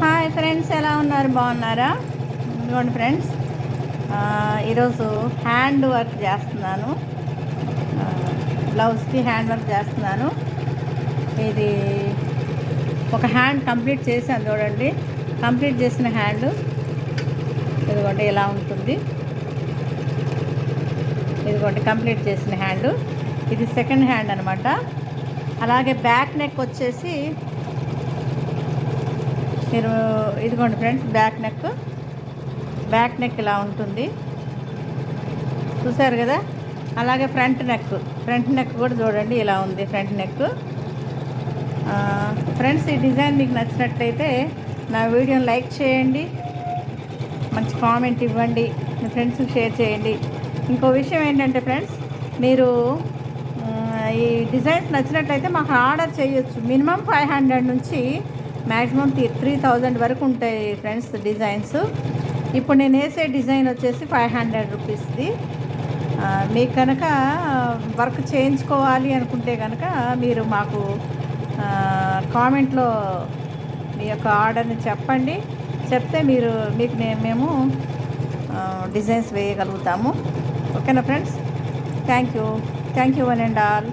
Hi friends, ఎలా ఉన్నారు? బాగున్నారా? ఇదిగోండి ఫ్రెండ్స్, ఈరోజు హ్యాండ్ వర్క్ చేస్తున్నాను. బ్లౌజ్కి హ్యాండ్ వర్క్ చేస్తున్నాను. ఇది ఒక హ్యాండ్ కంప్లీట్ చేశాను చూడండి. కంప్లీట్ చేసిన హ్యాండ్ ఇదిగోండి ఇలా ఉంటుంది. ఇదిగోండి కంప్లీట్ చేసిన హ్యాండ్. ఇది సెకండ్ హ్యాండ్ అనమాట. అలాగే బ్యాక్ నెక్ వచ్చేసి మీరు ఇదిగోండి ఫ్రెండ్స్, బ్యాక్ నెక్ ఇలా ఉంటుంది, చూసారు కదా. అలాగే ఫ్రంట్ నెక్ కూడా చూడండి ఇలా ఉంది ఫ్రంట్ నెక్. ఫ్రెండ్స్, ఈ డిజైన్ మీకు నచ్చినట్లయితే నా వీడియోని లైక్ చేయండి, మంచి కామెంట్ ఇవ్వండి, మీ ఫ్రెండ్స్కి షేర్ చేయండి. ఇంకో విషయం ఏంటంటే ఫ్రెండ్స్, మీరు ఈ డిజైన్స్ నచ్చినట్లయితే మాకు ఆర్డర్ చేయొచ్చు. మినిమం 500 నుంచి మ్యాక్సిమం 3000 వరకు ఉంటాయి ఫ్రెండ్స్ డిజైన్స్. ఇప్పుడు నేను వేసే డిజైన్ వచ్చేసి 500 రూపీస్ది. మీకు కనుక వర్క్ చేయించుకోవాలి అనుకుంటే కనుక మీరు మాకు కామెంట్లో మీ యొక్క ఆర్డర్ని చెప్పండి. చెప్తే మీకు మేము డిజైన్స్ వేయగలుగుతాము. ఓకేనా friends? Thank you one and all.